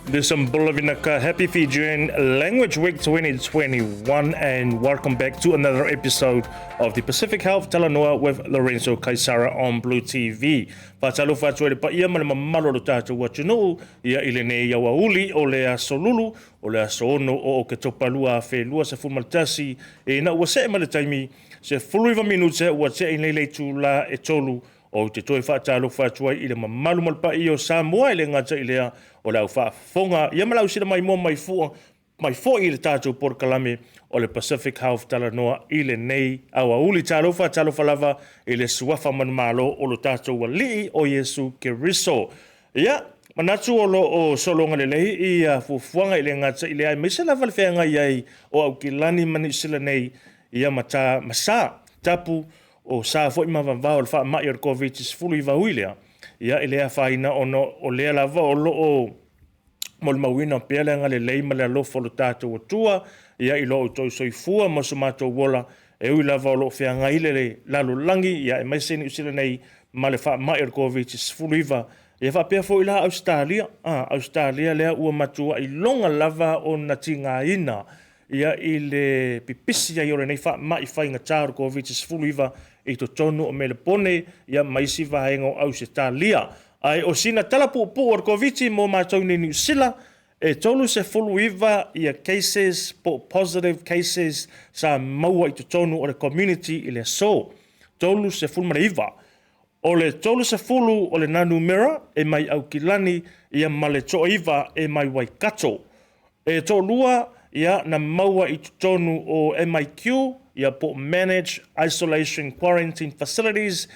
This is Bluwave. Happy Fijian Language Week 2021 and welcome back to another episode of the Pacific Health Talanoa with Lorenzo Kaisara on Blue TV. Whatalo whātua pa ia mana mamalo lo tātou watu ia ile nei ia wauli o lea solulu o lea soono o ke topalua whelua sa fumaltasi e na ua se male taimi se fuluiva minute ua te i leilei tu la e tolu o te toi whaatalo whātua i le mamalu malpa i o Samoa i le ngata i lea o lau whaafonga ia malau sira mai mo mai fo i le tātou porkalame o le Pacific Health Talanoa i le nei awa uli talo whalava i le suafa manumalo o lo tātou wa lii o Yesu Keriso. Ia, manatu o lo o solonga le lehi i a fufuanga i le ngata i le ai mese lava le whenga iai o au ki lani mani sila nei ia masa tapu o sa fo ima vavao le wha mai o le COVID-19 i vauilea. Ia i lea whaina o lea lava o lo o mol mawina pea lenga le leima le alofa lo tātou o tua, ia i lo o toi soifua ma so mātou wola e ui lava o lo whea ngaile le lalo langi, ia e mai seni usila nei ma le wha mai o le COVID-19 iwa. Ia wha pea fo i la Australia lea ua matua i longa lava o na tinga ina, ia i le pipisi ai ore nei wha mai whainga tāro COVID-19 iwa i to tonu o mele pone, ia maisi vahengo Australia. Ai o sina talapu o COVID mo mātou ni New Zealand, e tolu se fulu iwa ia cases, positive cases sa maua i to tonu o le community i le so. Tolu se fulu mara iwa. O le tolu se fulu o le nanu mera e mai au kilani ia male to iwa e mai Waikato. E tolua ia na maua i to tonu o MIQ, ia po manage isolation quarantine facilities,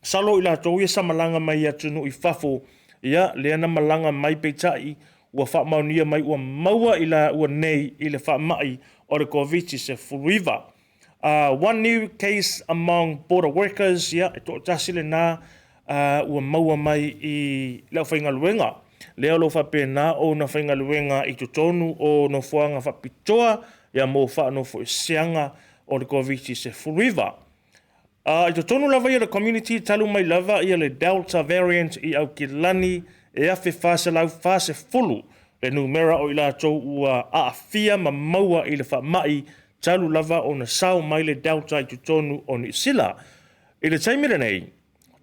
salo ila to ia samalanga mai atu no i fafo ia le ana malanga mai peitai ua fa maunia mai ua maua ila ua nei i le fa mai o le COVID se fuluiva. One new case among border workers ia e to tasile na ua maua mai i la whainga luenga. Lea lo fa pena o na whainga luenga i tonu o no fuanga fa pitoa ia mo fa no fo sianga o le COVID se fuluiva. I to tonu lava ia le community talu mai lava ia le Delta variant i au ki lani e afe fase lau fase fulu le numera o ila tau ua aafia ma maua i le wha mai talu lava o na sao mai le Delta i to tonu o ni sila. I le taimira nei,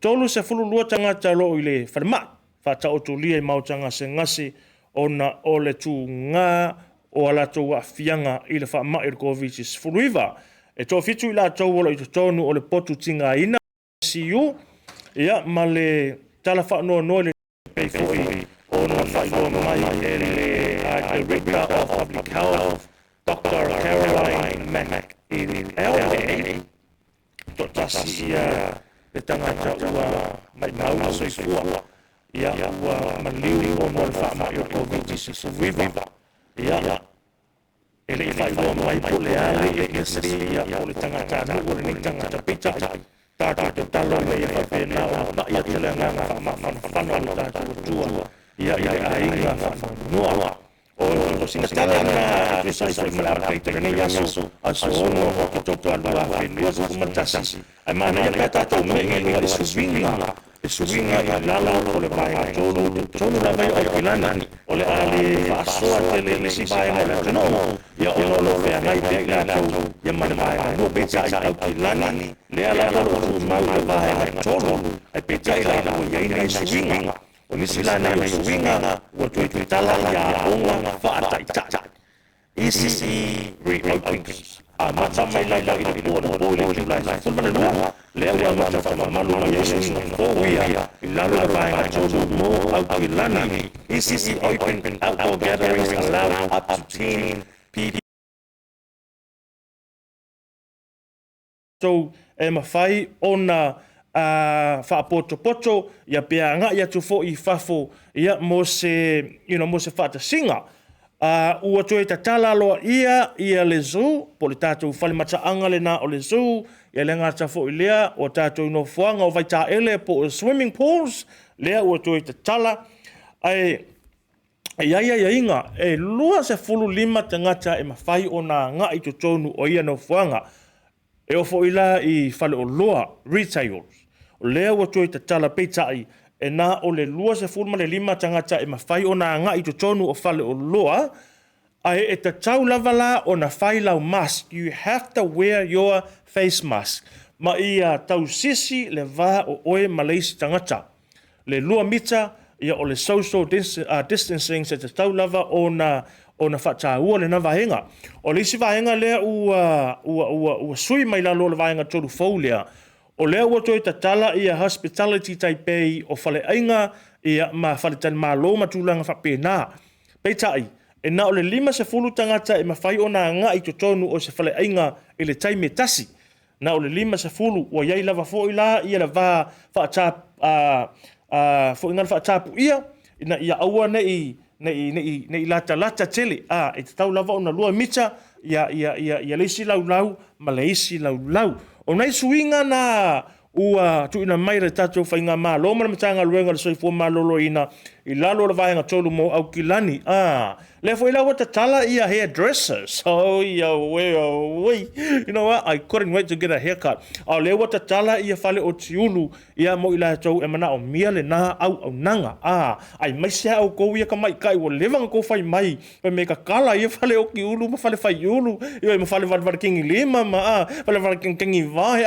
tolu se fulu lua tangata lo i le whanama whata o tulia i mautanga se ngase o na o le tu ngā o ala tau afianga i le wha mai le COVID-19 fuluiva. E tō fitu i la tau wala i tonu o le potu tinga ina CU, ia ma le tala whaanoa noa le pei fōi o na whainoa mai e le Director of Public Health, Dr. Caroline McElhenney, tō tasi ia le tangata ua mai maua soifua, ia ua maliu o noa le whaamai o COVID-19 viva, ia ele vai mai po le ale e seria o le tangata na o le tangata pita tata te talo me ia fa na o na ia te lenga ma fa no tata tua ia ainga fa no o sina tala na que sai me la pita ne ia so aso no o to to alba fa no so matasi ai mana ia tata me ia suvinga ia lala o le vai tonu la vai o kilani o le ale aso a le si vai na no ia o lo ve ngai pe na tau ia mana mai no pe sai au kilani le ala o mau le vai na tonu ai pe sai la o ia ina suvinga o ni sila na suvinga o tu tala ia o nga fa tai tai isi reopens mata mai la i le o le kilani so mana no le ala mata fa malu ia o ia la la vai na tonu mo au kilani isi open outdoor gatherings allow up to 10 people. So e mawhai o na whaapoto ia pea nga ia tu fo i fafo ia mo se whaata singa. Ua toe ta tala loa ia le zoo, po le tātou whalimata anga le nā o le zoo, ia le ngata fo i lea, o tātou no fuanga o vai tā ele po swimming pools, lea ua toe ta tala, ia inga, e lua se fulu lima te ngata e mawhai o nā ngā i tonu o ia no fuanga, e o fo ila i whale o loa retails, o lea ua toe ta tala peitai e nā o le lua se fulma le lima tangata e mawhai o nā ngā i to tonu o whale o loa, ai e te tau lava la o na whai lau mask. You have to wear your face mask. Ma ia tau sisi le wā o oe Malaysia tangata. Le lua mita ia o le social distancing se te tau lava o na whataua le na vahenga. O le isi vahenga lea ua sui mai lalo le vahenga tolu fau lea. O lea ua toi tatala ia hospitality taipei o whale ainga ia ma whale tani malo matulanga whapena. Peitai, e na o le 5 tangata e mawhai o nā ngā i to tonu o se whale ainga i le taime tasi. Na o le 5 ua iai lava fo i la ia la vā fo inga whaatapu ia, ina ia aua nei lata tele, e te tau lava o na lua mita, ia leisi lau, ma leisi lau. O nei suinga na ua tu ina mai re tatou whainga mā lo mana matanga luenga le soifua mā lolo ina I lalo le vahenga tolu mo au kilani. Le fo ila wata tala ia hairdressers. Oh, wei. You know what? I couldn't wait to get a haircut. Le wata tala ia fale o tiulu ia mo ila tau e mana o mia le na au nanga. Ai mai sea au kou ia ka mai kai o levanga kou fai mai. Pa me ka kala ia fale o ki ulu ma fale fai ulu. Ia ma fale var kingi lima ma fale var kingi vai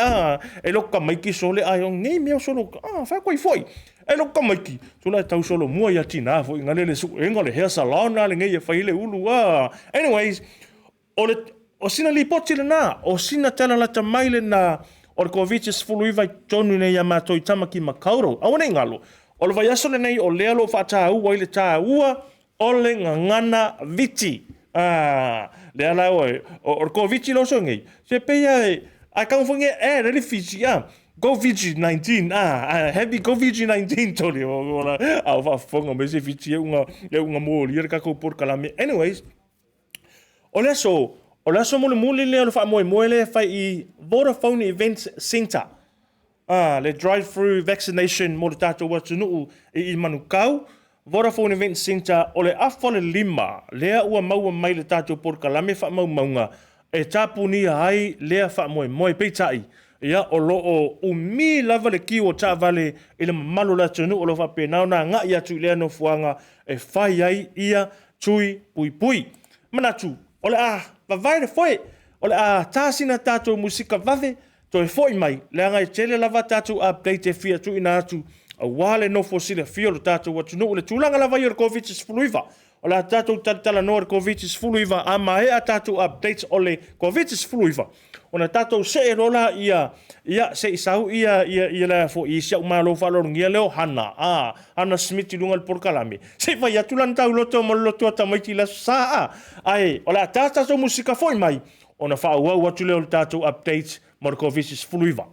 e lo ka mai ki sole ai o ngai mea solo fa koi foi. E lo ka mai ki. Tula tau solo mua ia tina fo ngale le su enga le hair salon na le ngai ia fai le ulu Anyways, o sina li poti le na, o sina tala lata mai le na o le kovitis fulu iwa tonu nei ia mātou I tamaki makauro. Awane ngalo. O le vai aso le nei o lea lo whaata ua I le tā ua o le ngangana viti. Le ala oe. O le koviti lo so ngai. Se peia ai kaunfonge really Fiji Go VG19, happy Go VG19 tori ora au va fonga me se Fiji unga mo li ka ko por kalame. Anyways, o le so mo le fa mo le fa I Vodafone Event Center. Le drive-through vaccination mo le tato wa tunu I manukau. Vodafone Event Center o le afole lima lea ua maua mai le tato por kalame fa maunga e tapuni ai lea fa mo peitai. Ia o loo umi lava le kiu o tā vale I le malu la tunu o lo fa penau na ngā ia tu lea no fuanga e whai ai ia tui pui. Manatu, o le vavai le foe, o le tāsina tātou musika vave, to e foi mai, le anga e tele lava tātou update e fia tu ina atu, a wale no fosile fia lo tātou wa tunu o le tūlanga lava I o kovitis fuluiva. O le tātou talanoa le kovitis fuluiva, a mai a tātou updates o le kovitis fuluiva. Ona tātou se e rola ia se isau ia la fo I siau malo whalorungia leo Hana Schmidt I lunga le porkalame. Se vai atulan tau loto mo loto atamaiti la saa. Ai, o la tātou musika foi mai. Ona whaau watu leo le tātou updates mo le kovisis fuluiva.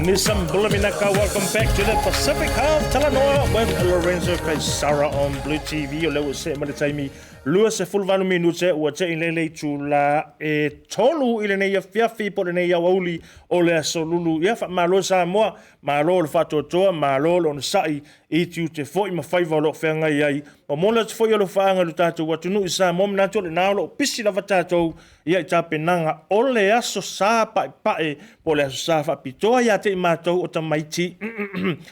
Nisam Vinaka, welcome back to the Pacific Half Talanoa with Lorenzo Kaisara on Blue TV. O leo se malitaimi lua se fulvanu minute ua te ilele tula e tolu ile nei fiafi po le nei auli o le asolulu ia fa malo sa moa malo le fatotoa malo on sai I tiu te fo I mawhaiva lo whenga iai. Ma mona te fo I lo whaanga lo tātou watunu I sa mom nā tole nā lo pisi lava tātou iai tā penanga o le aso sā pae po le aso sā whapitoa ia te I mātou o ta maiti.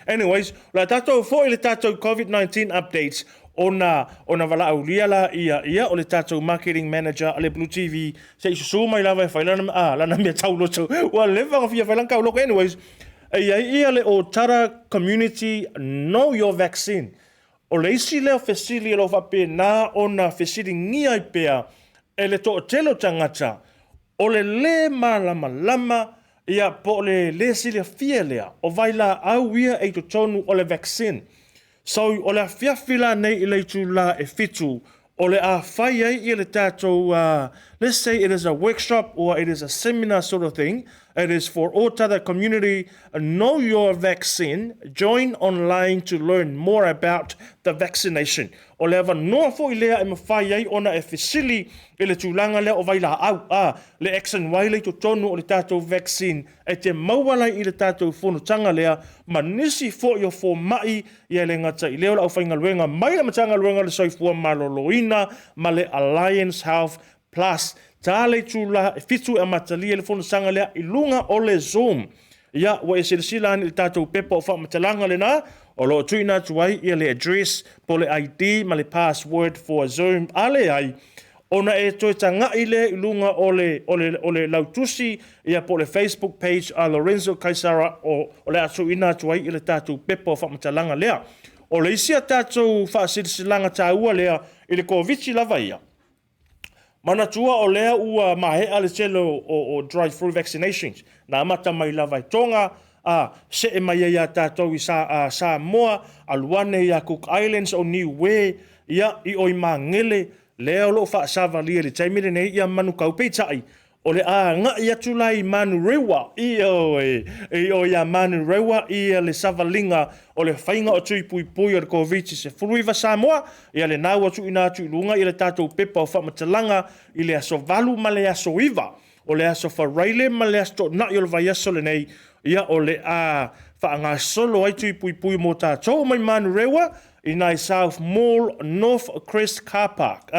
Anyways, la tātou fo I le tātou COVID-19 updates ona wala au liala ia o le tātou marketing manager ale Blue TV se I susu mai lava e whailana lana mea tau loto wa lewa ngawhia whailan kau loko. Anyways, ia le o tara community know your vaccine o le isi leo fesili lo whape nā ona fesili ngia I pea e le to o telo tangata o le malama ia po le sili fia lea o vaila au ia e to tonu o le vaccine. So o le fiafila nei I le tu la e fitu o le a whai ai I le tātou, let's say it is a workshop or it is a seminar sort of thing. It is for all other community. Know your vaccine. Join online to learn more about the vaccination. O le awa noa fo I lea e mawhai ai ona e fesili I le tūlanga lea o vaila au le X and Y le to tonu o le tātou vaccine e te maualai I le tātou whonutanga lea ma nisi fo I o fo mai I le ngata I leo la au whainga luenga mai la matanga luenga le soifua maloloina ma le Alliance Health Plus tā le tūla e fitu e matalia le whonutanga lea I lunga o le Zoom. Ia wa e silasila ni le tātou pepa o whamatalanga le nā o lo tuina tuai I le address po le ID ma le password for Zoom ale ai ona e toi tanga I le ilunga o le lautusi ia po le Facebook page a Lorenzo Kaisara o le atu ina tuai I le tātou pepa o whamatalanga lea o le isia tātou whaasilasilanga tāua lea I le COVID lava ia. Mana tua o lea ua mahe ale telo o drive-through vaccinations. Nā mata mai lava I tonga, se e mai ia tātou I Samoa, aluane ia Cook Islands o Niue, ia I oi mangele, lea o lo whaasava lia le taimire nei ia manu kaupeitai. O le ngā ia tulai manu rewa, I o ia manu rewa, ia le savalinga o le whainga o tui pui pui o le COVID se furuiva Samoa, ia le nāua tu ina tu lunga, i le tātou pepa o whamatalanga, I le aso valu ma le aso iwa, o le aso whareile ma le aso na I o le vai aso le nei, ia o le whaanga solo ai tui pui pui mo tātou mai manu rewa, in a South Mall North Crest car park.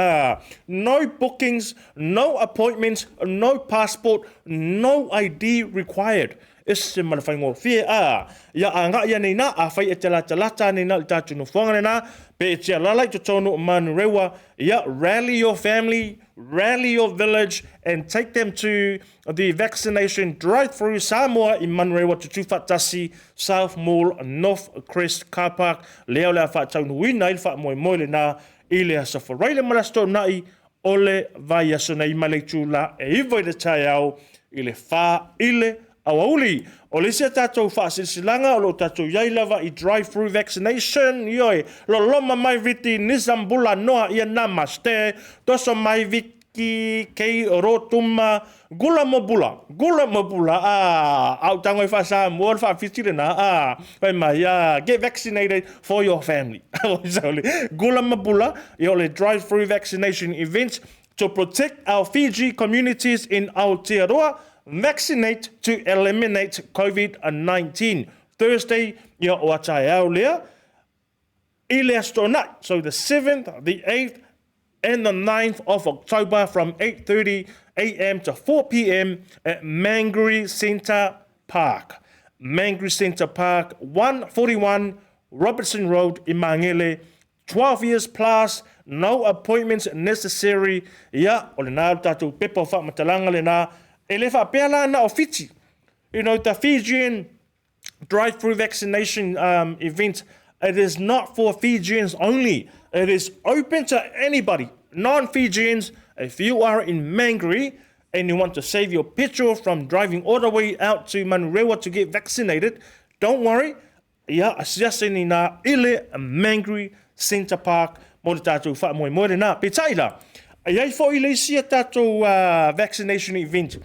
No bookings, no appointments, no passport, no ID required. Ese malafai ngō fie ia ngā ia nei nā whai e te lata nei nā I tātou no whanga nei nā pe e tia lalai to tono manu rewa ia rally your family, rally your village and take them to the vaccination drive-through Samoa I Manurewa to Tufatasi South Mall North Crest car park leo lea whaatau nuina I wha moe le nā I lea sa whareile malasto nai o le vai aso nei maleitu la e iwa I le tai au I le wha ile awauli. O le sia tātou whaasilsilanga o lo tātou iai lava I drive-through vaccination. Ioi, lo loma mai viti nizambula noa ia namaste. Toso mai viki kei rotuma gula mobula. Au tango I whaasa mua whaafitire na. Vai mai, get vaccinated for your family. Gula mobula, I le drive-through vaccination events to protect our Fiji communities in Aotearoa. Vaccinate to eliminate COVID-19. Thursday, ia o atai au lea, I lea stona. So the 7th, the 8th, and the 9th of October from 8:30 a.m. to 4 p.m. at Mangere Centre Park. Mangere Centre Park, 141 Robertson Road in Mangele. 12 years plus, no appointments necessary. Ia, o le nā tātou pepa o whamatalanga le nā, e le whapeala na o Fiji. You know, the Fijian drive-through vaccination event, it is not for Fijians only. It is open to anybody, non-Fijians. If you are in Mangere and you want to save your petrol from driving all the way out to Manurewa to get vaccinated, don't worry. Ia, asiase ni nā ile Mangere Centre Park, mo le tātou wha moe moe nā. Petaila, iai fo I le sia tātou vaccination event.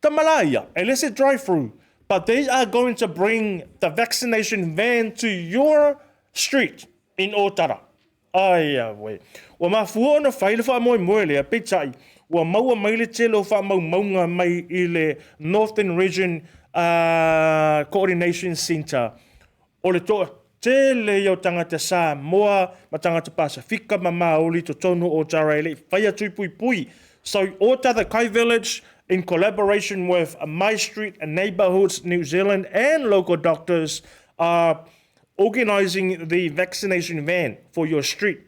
Tamalaia, and let's say drive-through, but they are going to bring the vaccination van to your street in Otara. Ai, we. Wa mafua na whaile wha moe lea, petai, wa maua mai le telo wha maunga mai I le Northern Region Coordination Centre. O le toa, Tele o tangata Samoa, ma tangata Pasifika, ma Maoli to tonu o Jarele, whaia tui. So Ota Kai Village, in collaboration with My Street and Neighbourhoods New Zealand and local doctors, are organising the vaccination van for your street.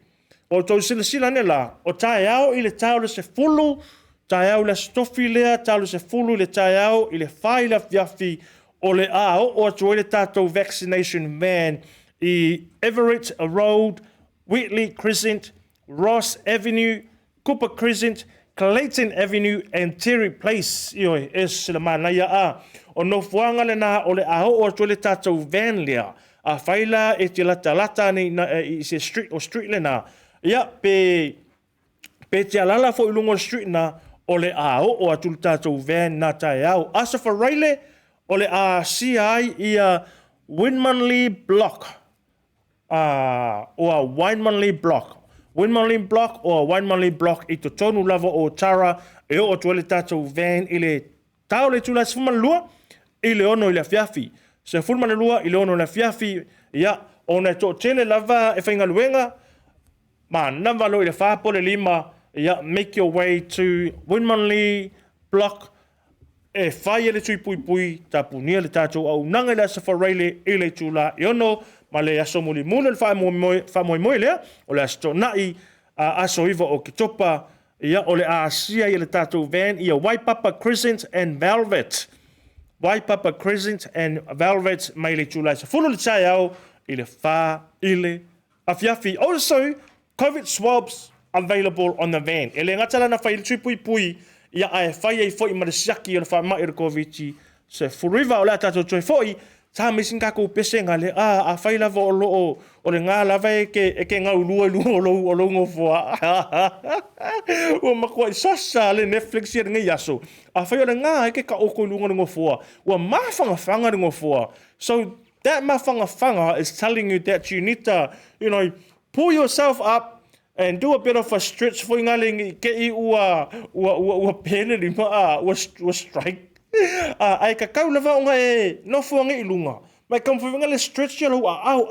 O tau sila ne la, o tae au i le tau le se fulu, tae au le stofi lea, tau le se fulu le tae au i le whai la fiafi o le au, o atu le tātou vaccination van i Everett Road, Wheatley Crescent, Ross Avenue, Cooper Crescent, Clayton Avenue and Terry Place. Ioi, e sila mānaia a. O no fuanga le nā o le au o atu le tātou van lea. A whaila e te lata ni i se street o street le nā. Ia, pe te alala fo i lungo street na o le au o atu le tātou van nā tae au. Asa whareile o le a CI ia Winmanley Block. O a Winmanley Block. Winmanley Block o a Winmanley Block i to tonu lava o Tara e o atu le tātou van i le tau le tula se fuman lua i le ono i le fiafi. Se fuman lua i le ono i le fiafi. Ia, o na to tele lava e whainga luenga. Ma navalo i le whapole lima, ia, make your way to Winmanley Block, e whai le tui pui, ta punia le tātou au nanga le asa whareile i le tūla i ono, ma le aso muli muna le wha moi lea, o le aso nai aso iwa o kitopa, ia, o le aasia i le tātou van, ia Waipapa Crescent and Velvet. Waipapa Crescent and Velvet, mai le tūla sa fulu le tai au, i le wha, i le afiafi. Also, COVID swabs available on the van. E le ngatala na whai le pui, ia ai whai ei fwoi ma le siaki o le wha mai re COVID se furiva o le atato tui fwoi, ta misin kako pese nga le a whai lava o loo o le ngā lava e ke ngau lua o lo ngofua. Ua makua i sasa le Netflix i ngai aso. A whai o le ngā e ke ka oko lunga ngofua. Ua mawhanga ngofua. So that mawhanga is telling you that you need to, pull yourself up and do a bit of a stretch for ngaling ke I ua penalty ma ua strike. Ai ka kau lava o ngai no fuanga I lunga. Mai kam fu ngale stretch lo au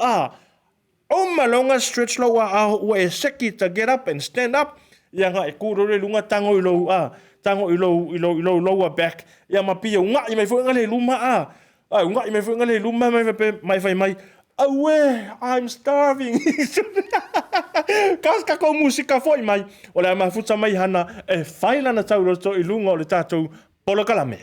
O malonga stretch lo au ua e seki to get up and stand up. Ia nga e kuro le lunga tango I lo lower back. Ia ma pia nga I mai fu ngale luma nga I mai fu ngale luma mai Awe, I'm starving. Kas kako musika foi mai. O le mafuta mai hana e whaila na tau roto I lunga o le tātou polo kalame.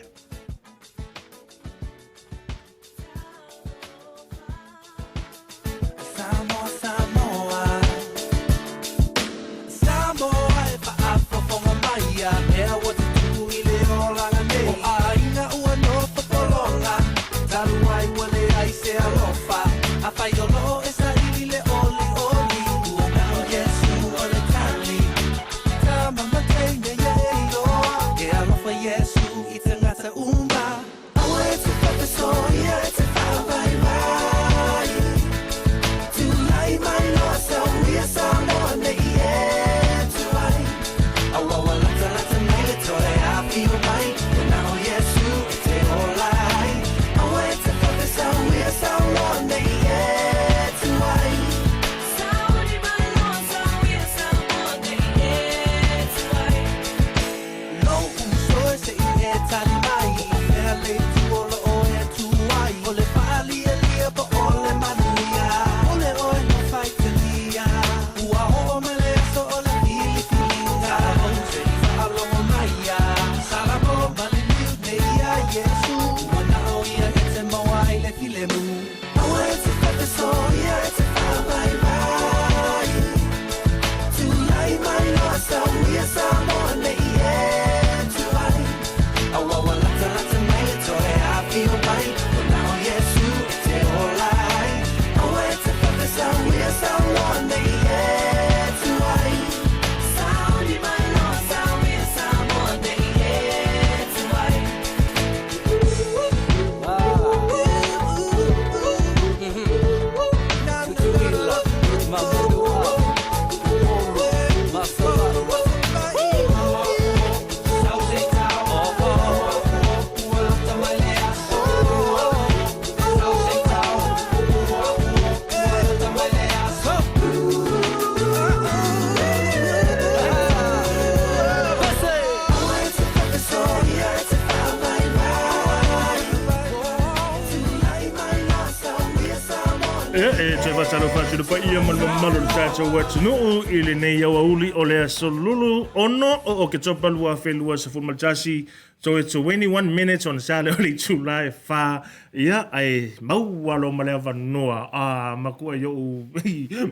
te wasaro whāturu pa ia malu tātou watu nuu I le nei awa uli o lea solulu ono o ke topalua whelua sa fulmatasi. So it's 21 minutes on Saturday, early July, fa ia ai maualo malea vanua makua yo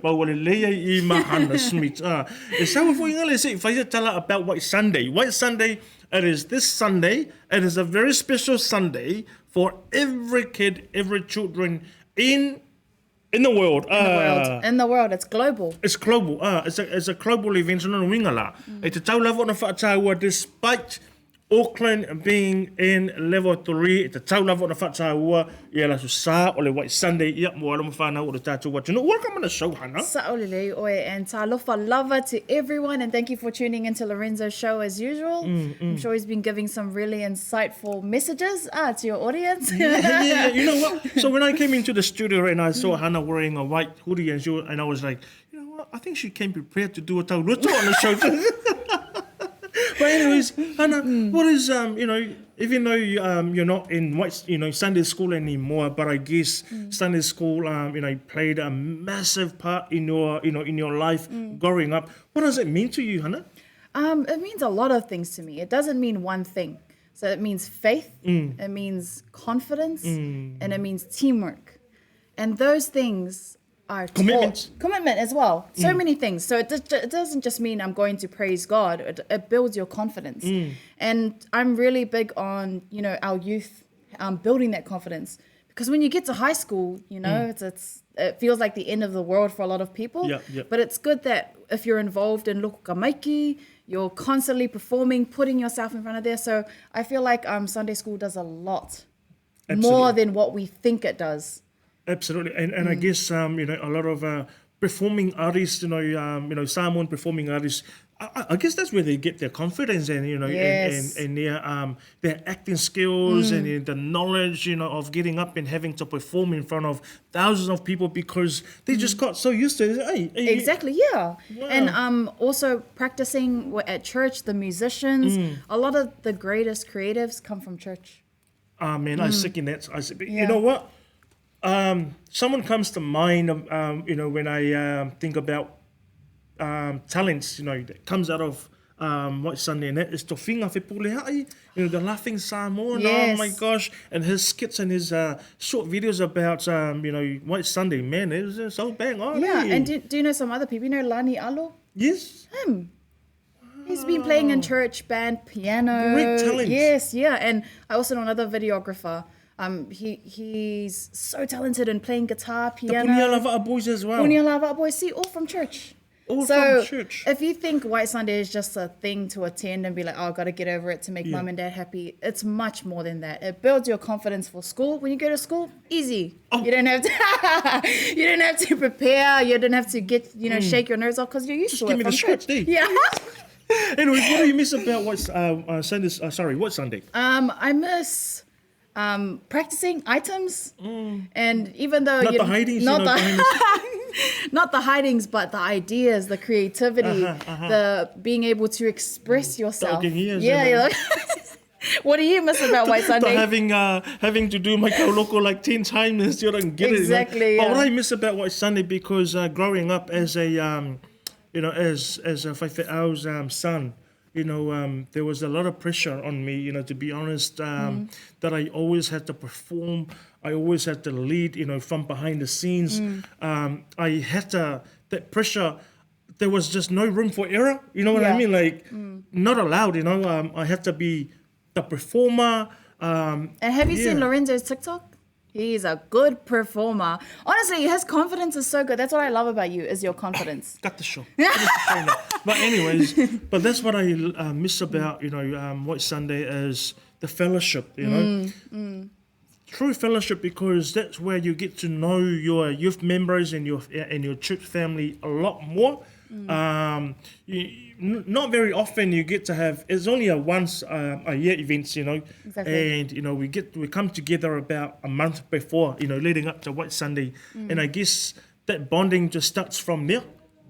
mauale leia I ma Hana Schmidt. E sawa fo ingale se whaia tala about White Sunday. White Sunday, it is this Sunday. It is a very special Sunday for every kid, every children in the world. In the world, it's global. It's global. It's a global event. No wingala. E te tau lava ona whaataua despite Auckland being in level 3, e te tau lava ona whaataua I ala su sa o le White Sunday ia mo ala mo whanau o le tātou watu. No, welcome on the show, Hana. Sa ole lei oe, and talofa lava to everyone, and thank you for tuning into Lorenzo's show as usual. I'm sure he's been giving some really insightful messages to your audience. Yeah, you know what? So when I came into the studio and I saw Hana wearing a white hoodie and I was like, you know what? I think she came prepared to do a tau roto on the show. But anyways, Hana, what is even though you're not in Sunday school anymore, but I guess Sunday school played a massive part in your life growing up. What does it mean to you, Hana? It means a lot of things to me. It doesn't mean one thing. So it means faith, it means confidence, and it means teamwork. And those things are commitment as well. So many things. So it doesn't just mean I'm going to praise God. It builds your confidence. And I'm really big on our youth building that confidence, because when you get to high school, it feels like the end of the world for a lot of people. But it's good that if you're involved in local kamaiki, you're constantly performing, putting yourself in front of there. So I feel like Sunday school does a lot more than what we think it does. Absolutely, and I guess a lot of performing artists, Samoan performing artists, I guess that's where they get their confidence and and their acting skills and the knowledge of getting up and having to perform in front of thousands of people, because they just got so used to it. Exactly, yeah. Wow. And also practicing at church, the musicians, a lot of the greatest creatives come from church. Man, I second that. You know what? Someone comes to mind, when I think about talents, that comes out of White Sunday, and that is Tofinga Fepulehai, the laughing Samoan. Yes. Oh my gosh, and his skits and his short videos about White Sunday, man, it was so bang on. Yeah, and do you know some other people? You know Lani Alo? Yes. Him. He's been playing in church, band, piano. Great talent. Yes, yeah. And I also know another videographer. He's so talented in playing guitar, piano. The Punia Lava Boys as well. Punia Lava Boys, see, all from church. All from church. If you think White Sunday is just a thing to attend and be like, oh, I got to get over it to make mum and dad happy, it's much more than that. It builds your confidence for school. When you go to school, easy. Oh. You don't have to prepare. You don't have to get shake your nerves off, because you're used to it from church. Yeah. Anyways, what do you miss about White Sunday? I miss practicing items, and even though not the hidings, not the hidings, but the ideas, the creativity, the being able to express yourself. What do you miss about White Sunday? Having to do my kauloko like 10 times and still don't get it. Exactly. But what I miss about White Sunday, because growing up as a as a Whaiwheau's son, there was a lot of pressure on me, to be honest, that I always had to perform. I always had to lead, from behind the scenes. I had to, that pressure, there was just no room for error. You know what I mean? Like, not allowed, I had to be the performer. And have you seen Lorenzo's TikTok? He's a good performer. Honestly, his confidence is so good. That's what I love about you, is your confidence. Got the show. But anyways, that's what I miss about, White Sunday, is the fellowship, True fellowship, because that's where you get to know your youth members and your church family a lot more. Not very often you get to have. It's only a once a year events, Exactly. And we come together about a month before, leading up to White Sunday, and I guess that bonding just starts from there.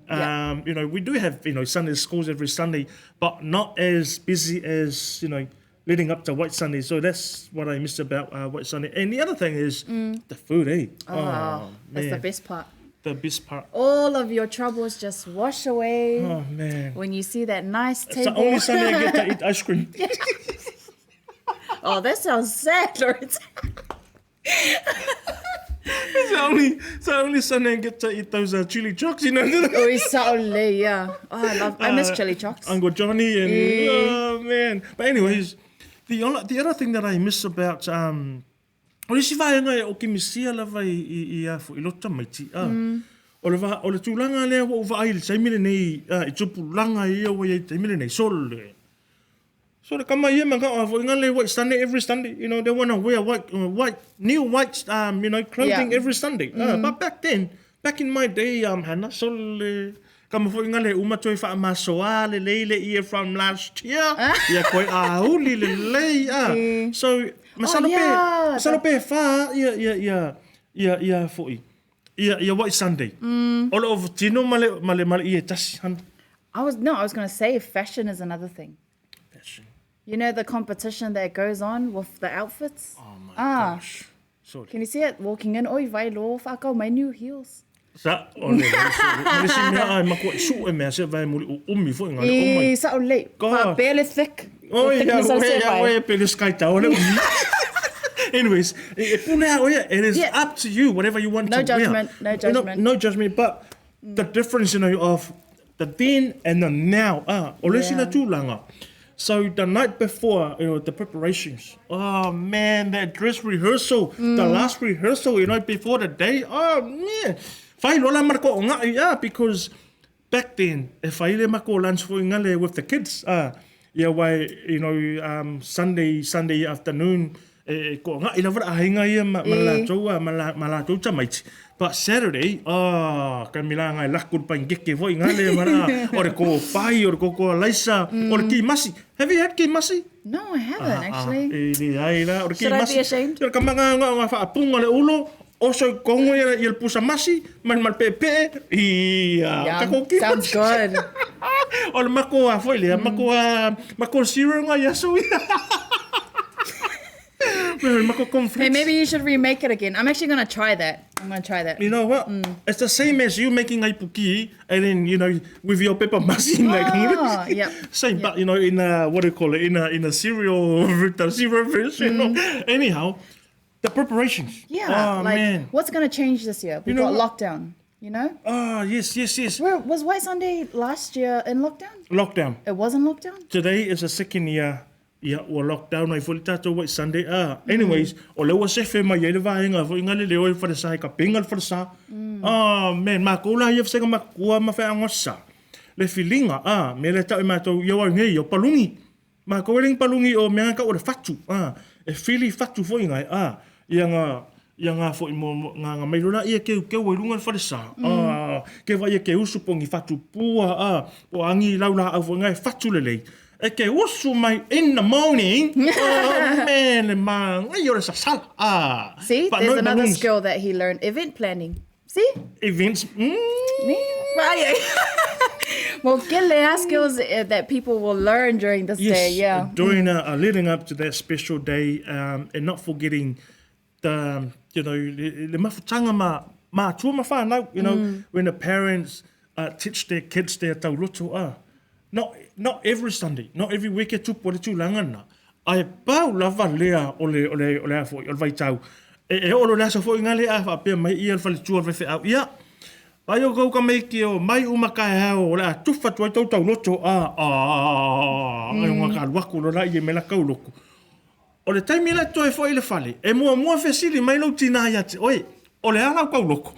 We do have Sunday schools every Sunday, but not as busy as leading up to White Sunday. So that's what I miss about White Sunday. And the other thing is the food, eh? Oh, that's the man. best part. The best part. All of your troubles just wash away Oh, man. when you see that nice It's table. the only Sunday I get to eat ice cream. Oh, that sounds sad, Lorenzo. It's the only Sunday I get to eat those chili chocks, you know. Oh, it's so late, yeah. Oh, I miss chili chocks. Uncle Johnny and oh man. But anyways, the other thing that I miss about o le sivaenga o ke misia lava I fo I lota maiti o le tūlanga lea o vai le taimile nei I tupulanga ia o ia taimile nei sole. So the kama ia manga o fo ngale White Sunday every Sunday, you know, they want to wear new white you know, clothing every Sunday. But back in my day Hana sole kama fo ngale uma toi fa masoa le leile ia from last year. Ia koi a uli le lei so masalo pe fa ia foi. Ia White Sunday. All of tino male ia tasi han. I was going to say fashion is another thing. Fashion. You know the competition that goes on with the outfits? Oh my gosh. Sorry. Can you see it walking in? Oi, vai lo, whakau, my new heels. Sa ole. Malisi mea ai mako su e mea se vai muli o umi foi ngale o mai. Sa o lei. God. Barely thick. Oh yeah, pele sky tower. Anyways, it is up to you, whatever you want to wear. No judgment. No judgment, but the difference, you know, of the then and the now. Olesina tūlanga. So the night before, you know, the preparations. Oh man, that dress rehearsal, the last rehearsal, you know, before the day. Oh man, fai lola marko o ngai, because back then, if I le mako lunch for ngale with the kids, why, you know, Sunday afternoon, ko ngai la vara hinga ia malatou tamaiti. But Saturday, kamila ngai lakul pangeke voi ngale mara, or ko pai, or ko laisa, or ki masi. Have you had ki masi? No, I haven't actually. Should I be ashamed? Ka manga nga fa punga le ulo, oso kongo ia pusa masi, mal pepe. Sounds good. Or mako a foi le, mako siro nga yaso. Hey, maybe you should remake it again. I'm actually going to try that. You know what? It's the same as you making aipuki and then, you know, with your pepper masi. Same, but, you know, in a, what do you call it? In a cereal version. Anyhow, the preparations. Yeah. Man. What's going to change this year? We got lockdown, you know? Oh, yes. Where was White Sunday last year in lockdown? Lockdown. It wasn't lockdown? Today is the second year. Ia o lockdown ai foli tatou White Sunday. Anyways, o lewa se fe mai ele vaenga fo ngale leo fa sa ka pengal fa sa. Man, ma ko la ia se ma ko ma fa ngosa. Le filinga me le tau ma to yo ngai o palungi. Ma ko ling palungi o me ka o le fatu. E fili fatu fo ngai ia nga fo mo nga mai lola ia ke o lunga fa sa. Ke vai ke usu pongi fatu pua o angi laula au fo ngai fatu le. Okay, usu mai in the morning. Oh man, you're a sal. See, but there's another balloons. skill that he learned: event planning. See, Events. Well, there are skills that people will learn during this day. Yeah, during leading up to that special day, and not forgetting the le mafutanga ma tua mawhanau. You know, when the parents teach their kids their tauloto. Not every Sunday, not every week e tupu le tūlanga na. Ai pau lava lea o le afo o le vaitau. E olo lea sa fo ngale a fa pe mai ia fa le tua fa au. Ia. Ai o kau ka mai ki o mai uma ka hao o le tufa tu tau loto ai nga ka waku lo la ia me la kau loko. O le taimi la to e fo ile fale. E mua fe sili mai lo tina ia te. Oi, o le ala kau loko.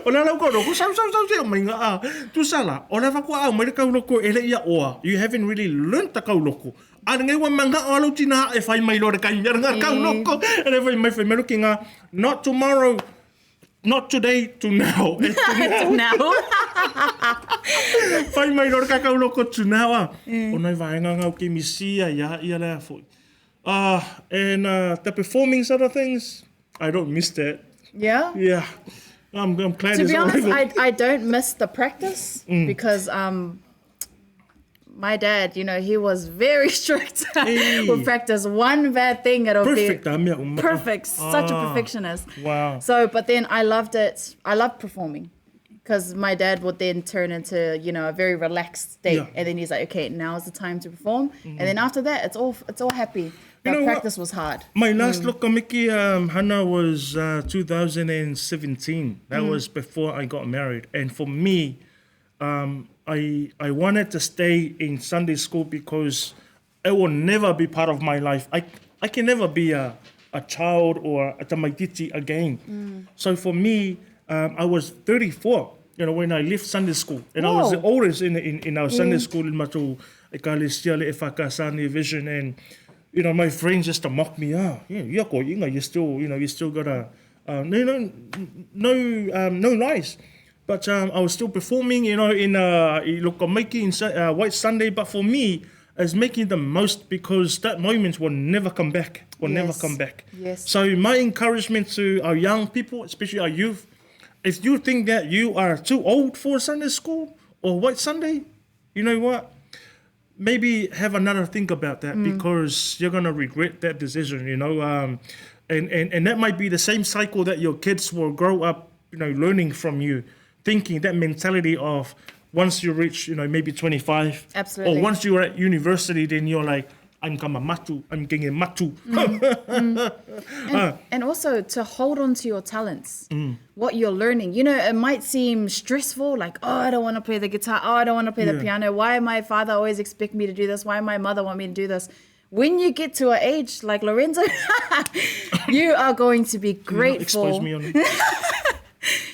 O le lau kau sau se o mai ngā tu sala, o le wako au mai le kau loko e le ia oa. You haven't really learned the kau loko. Ana ngai wa manga o alau tina e whai mai lore kai mera ngā kau loko. E le whai mai ki ngā, not tomorrow, not today, to now. to now. Whai mai lore kai kau loko to now. O nei vaenga ngau ki misia ia lea fo. And the performing sort of things, I don't miss that. Yeah? Yeah. I'm glad to be honest, I don't miss the practice because my dad, he was very strict with practice. One bad thing, it'll Perfect. be perfect. Such a perfectionist. Wow. So, but then I loved it. I loved performing because my dad would then turn into, a very relaxed state. Yeah. And then he's like, okay, now's the time to perform. And then after that, it's all happy. But practice was hard. My last lokamiki, Hana, was 2017. That was before I got married. And for me, I wanted to stay in Sunday school because it will never be part of my life. I can never be a child or a tamaititi again. So for me, I was 34, when I left Sunday school. And I was always in our Sunday school in Matu, Ekalesia Le Efakasani Vision, and my friends just to mock me. You still got no lies. But I was still performing, in lokamiki in White Sunday. But for me, it's making the most because that moment will never come back. Never come back. Yes. So my encouragement to our young people, especially our youth, if you think that you are too old for Sunday school or White Sunday, you know what? Maybe have another think about that because you're gonna regret that decision. And that might be the same cycle that your kids will grow up, learning from you, thinking that mentality of once you reach, maybe 25, absolutely, or once you're at university, then you're like, I'm kama matu, I'm getting matu. And also to hold on to your talents, what you're learning. It might seem stressful, like, I don't want to play the guitar, I don't want to play the piano. Why my father always expect me to do this? Why my mother want me to do this? When you get to an age like Lorenzo, you are going to be grateful. Expose me on it.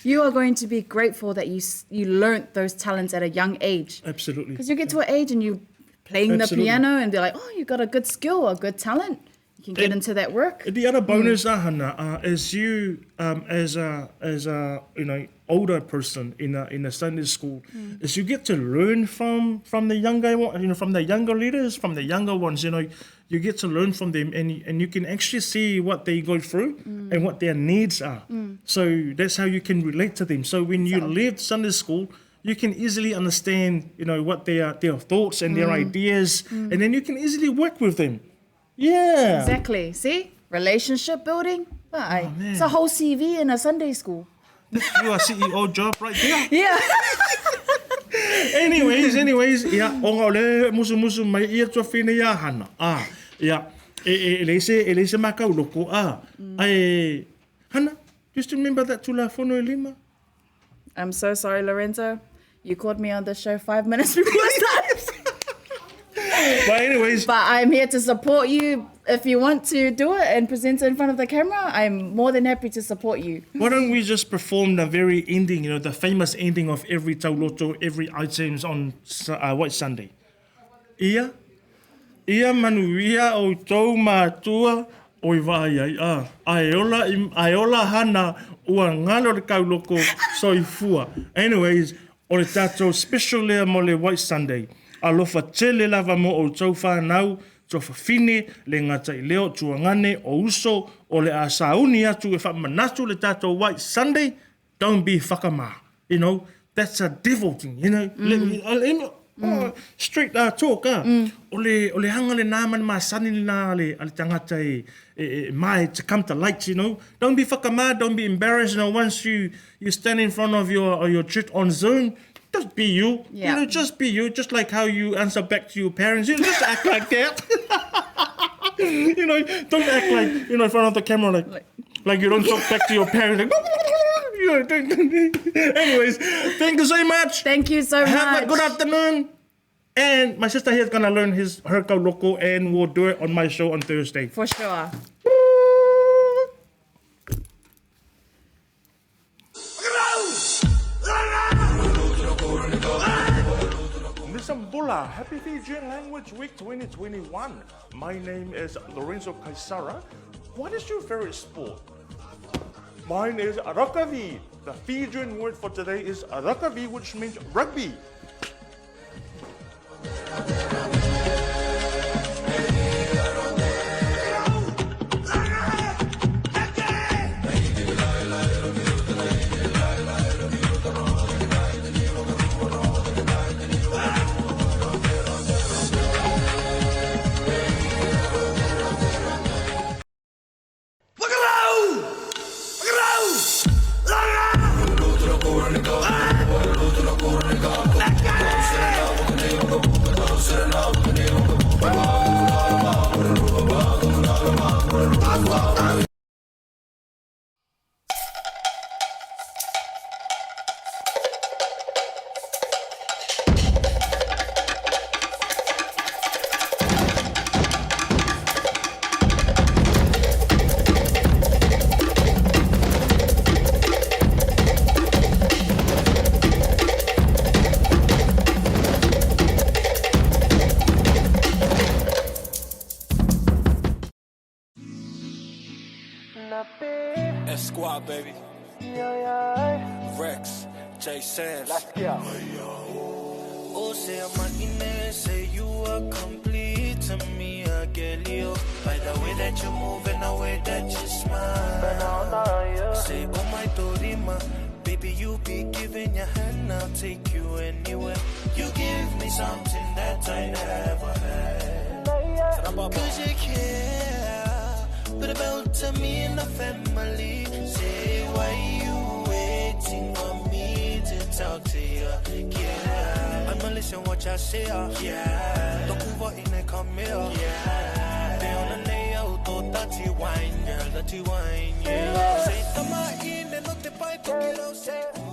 You are going to be grateful that you learnt those talents at a young age. Absolutely. Because you get to an age and you playing the piano and they're like, you got a good skill, a good talent. You can get into that work. The other bonus, Hana, is you as a older person in a Sunday school, is you get to learn from the younger from the younger leaders, from the younger ones. You get to learn from them, and you can actually see what they go through and what their needs are. So that's how you can relate to them. So when you leave Sunday school, you can easily understand, what their thoughts and their ideas, and then you can easily work with them. Yeah. Exactly. See? Relationship building. It's a whole CV in a Sunday school. You are CEO job right there. Yeah. Anyways, yeah, ole musu mai ia to fine ya Hana. Yeah. Elise makau loko. Hana, just remember that tula fono lima. I'm so sorry, Lorenzo. You called me on the show 5 minutes before it started. But I'm here to support you. If you want to do it and present it in front of the camera, I'm more than happy to support you. Why don't we just perform the very ending, the famous ending of every tauloto, every items on White Sunday? Ia manu ia o tau mātua o i vāiai. Aiola Hana ua ngalo le kauloko soifua. Anyways, o le tātou special lea mo le White Sunday. Alofa tele lava mo o tau whanau, tofa fine, le ngata I leo tuangane o uso, o le asauni atu e whamanatu le tātou White Sunday, don't be whakama. That's a devil thing, straight talk, O le hanga le nāmani māsani nā le tangata mai to come to light, Don't be whakama, don't be embarrassed, once you stand in front of your church on Zoom, just be you. Yeah. Just be you. Just like how you answer back to your parents. Just act like that. Don't act like, in front of the camera, like you don't talk back to your parents. Like, anyways, thank you so much. Thank you so much. Have a good afternoon. And my sister here is going to learn her kauloko, and we'll do it on my show on Thursday. For sure. Nisambula, Happy Fijian Language Week 2021. My name is Lorenzo Kaisara. What is your favorite sport? Mine is rakavi. The Fijian word for today is rakavi, which means rugby. squad, baby. Rex, J. Sands. Let's go. Oh, say I'm an say you are complete to me, Agelio. By the way that you move and the way that you smile. Say, oh my Dorima, baby, you be giving your hand, I'll take you anywhere. You give me something that I never had. Cause you care, but about to me and the family. Say, why you waiting on me to talk to you? Yeah, I'ma listen what y'all say. Yeah, Noqu Vosa come here. Yeah, they on the nail, dirty wine, girl, dirty wine. Yeah, say, I'm not in and not the bite to get out. Say.